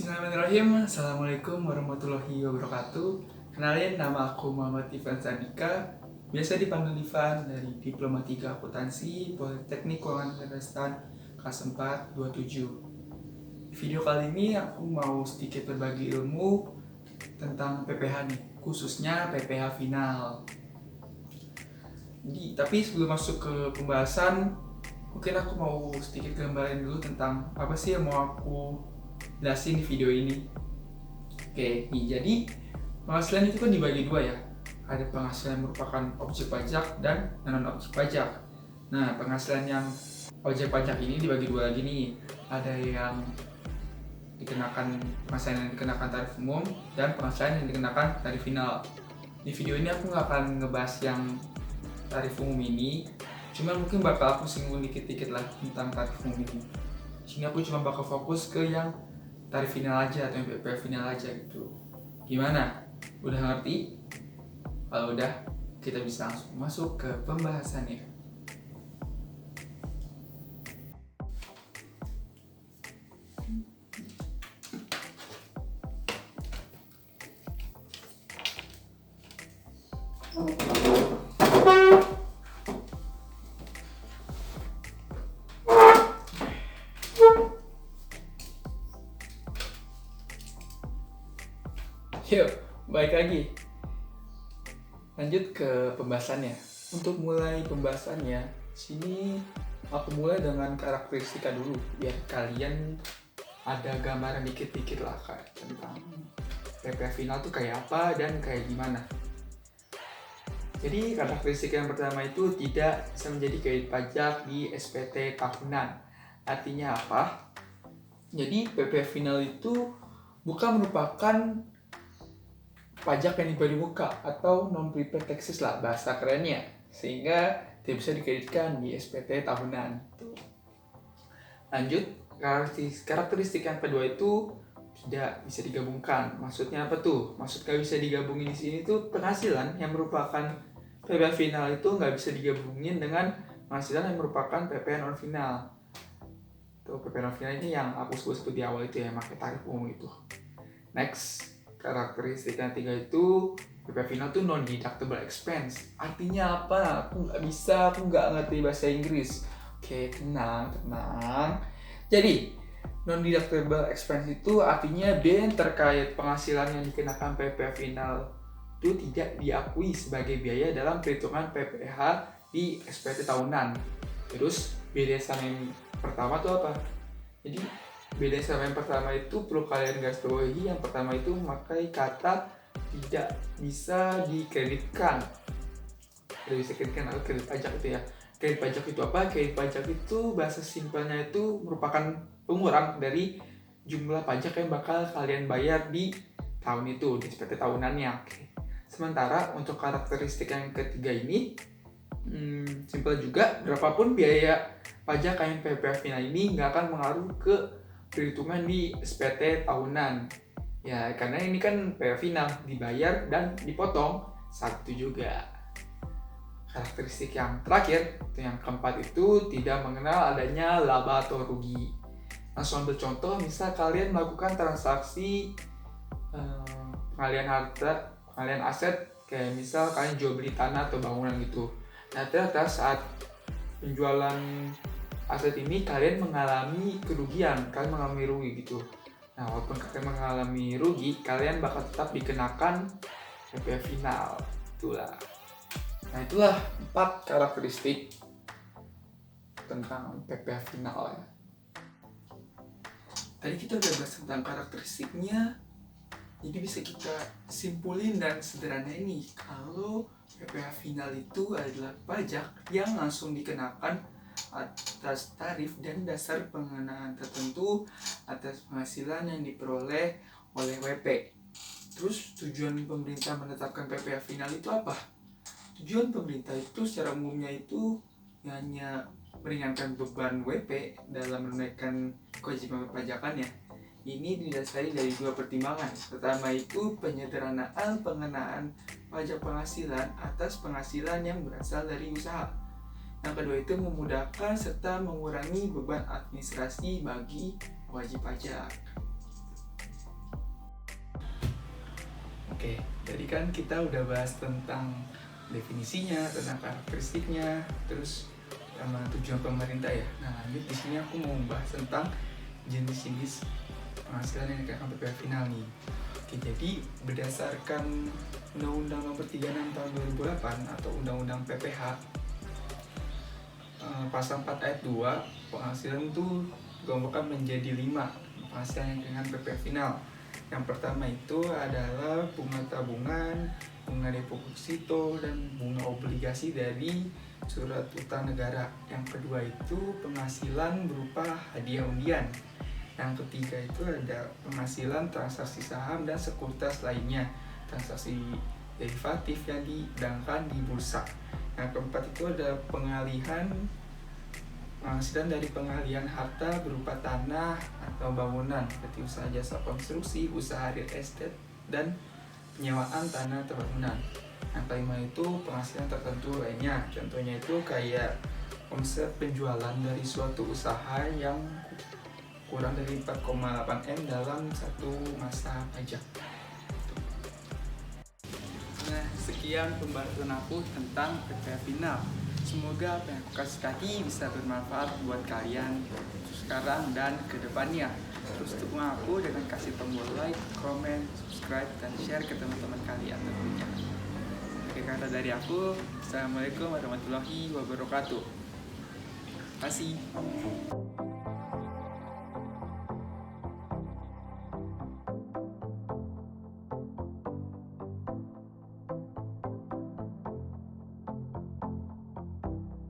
Bismillahirrahmanirrahim. Assalamualaikum warahmatullahi wabarakatuh. Kenalin, nama aku Muhammad Ivan Sandika, biasa dipanggil Ivan, dari Diploma 3 Akuntansi Politeknik Keuangan Kazahstan kelas 4 27. Video kali ini aku mau sedikit berbagi ilmu tentang PPH nih, khususnya PPH final. Tapi sebelum masuk ke pembahasan, mungkin aku mau sedikit gambarin dulu tentang apa sih yang mau aku jelasin di video ini. Oke, nih jadi penghasilan itu kan dibagi dua ya. Ada penghasilan yang merupakan objek pajak dan non objek pajak. Nah, penghasilan yang objek pajak ini dibagi dua lagi nih. Ada yang dikenakan penghasilan yang dikenakan tarif umum dan penghasilan yang dikenakan tarif final. Di video ini aku nggak akan ngebahas yang tarif umum ini, cuman mungkin bakal aku singgung dikit-dikit lah tentang tarif umum ini. Di sini aku cuma bakal fokus ke yang tarif final aja atau yang PPH final aja gitu. Gimana? Udah ngerti? Kalau udah, kita bisa langsung masuk ke pembahasannya. Yuk, balik lagi. Lanjut ke pembahasannya. Untuk mulai pembahasannya, sini aku mulai dengan karakteristika dulu, biar kalian ada gambaran dikit-dikit lah kayak tentang PPH final tuh kayak apa dan kayak gimana. Jadi karakteristik yang pertama itu tidak bisa menjadi kredit pajak di SPT tahunan. Artinya apa? Jadi PPH final itu bukan merupakan pajak yang dibayar di muka atau non-prepaid taxes lah bahasa kerennya, sehingga tidak bisa dikreditkan di SPT tahunan. Lanjut, karakteristik yang kedua itu tidak bisa digabungkan. Maksudnya apa tuh? Maksud nggak bisa digabungin di sini tuh penghasilan yang merupakan PPH final itu nggak bisa digabungin dengan penghasilan yang merupakan PPH non final. Tuh PPH non final ini yang aku sebut di awal itu ya, pakai tarif umum itu. Next, karakteristik yang ketiga itu PPH final tuh non deductible expense. Artinya apa? Aku nggak ngerti bahasa Inggris. Oke, tenang. Jadi non deductible expense itu artinya biaya terkait penghasilan yang dikenakan PPH final itu tidak diakui sebagai biaya dalam perhitungan PPH di SPT tahunan. Terus beda sama yang pertama tuh apa? Jadi beda sama yang pertama itu perlu kalian garis bawahi. Yang pertama itu memakai kata tidak bisa dikreditkan. Tidak bisa dikreditkan atau kredit pajak itu ya. Kredit pajak itu apa? Kredit pajak itu bahasa simpelnya itu merupakan pengurang dari jumlah pajak yang bakal kalian bayar di tahun itu, di SPT tahunannya. Sementara untuk karakteristik yang ketiga ini simpel juga, berapapun biaya pajak yang PPH final ini nggak akan mengaruh ke perhitungan di SPT tahunan ya, karena ini kan PPH final dibayar dan dipotong saat itu juga. Karakteristik yang terakhir, yang keempat itu tidak mengenal adanya laba atau rugi. Langsung ambil contoh, misal kalian melakukan transaksi pengalihan harta, pengalihan aset, kayak misal kalian jual beli tanah atau bangunan gitu. Nah ternyata saat penjualan aset ini kalian mengalami kerugian, kalian mengalami rugi gitu. Nah walaupun kalian mengalami rugi, kalian bakal tetap dikenakan PPH final. Itulah. Nah itulah 4 karakteristik tentang PPH final ya. Tadi kita udah bahas tentang karakteristiknya, jadi bisa kita simpulin dan sederhana ini kalau PPH final itu adalah pajak yang langsung dikenakan atas tarif dan dasar pengenaan tertentu atas penghasilan yang diperoleh oleh WP. Terus tujuan pemerintah menetapkan PPH final itu apa? Tujuan pemerintah itu secara umumnya itu hanya meringankan beban WP dalam menunaikan kewajiban perpajakannya. Ini didasari dari 2 pertimbangan. Pertama itu penyederhanaan pengenaan pajak penghasilan atas penghasilan yang berasal dari usaha. Yang kedua itu memudahkan serta mengurangi beban administrasi bagi wajib pajak. Oke, jadi kan kita udah bahas tentang definisinya, tentang karakteristiknya, terus sama tujuan pemerintah ya. Nah, lanjut di sini aku mau membahas tentang jenis-jenis penghasilan yang dikenakan PPh final nih. Oke, jadi berdasarkan Undang-Undang Nomor 36 Tahun 2008 atau Undang-Undang PPh pasal 4 ayat 2, penghasilan itu dikelompokkan menjadi 5 penghasilan yang dengan PPh final. Yang pertama itu adalah bunga tabungan, bunga deposito, dan bunga obligasi dari surat utang negara. Yang kedua itu penghasilan berupa hadiah undian. Yang ketiga itu ada penghasilan transaksi saham dan sekuritas lainnya, transaksi derivatif yang didangkan di bursa. Yang keempat itu ada penghasilan dari pengalihan harta berupa tanah atau bangunan, seperti usaha jasa konstruksi, usaha real estate, dan penyewaan tanah atau bangunan. Yang kelima itu penghasilan tertentu lainnya, contohnya itu kayak omset penjualan dari suatu usaha yang kurang dari 4,8 M dalam satu masa pajak. Nah, sekian pembahasan aku tentang PPh final. Semoga apa yang aku kasih tadi bisa bermanfaat buat kalian sekarang dan kedepannya. Terus dukung aku dengan kasih tombol like, comment, subscribe, dan share ke teman-teman kalian tentunya. Oke, kata dari aku, Assalamualaikum warahmatullahi wabarakatuh. Terima kasih.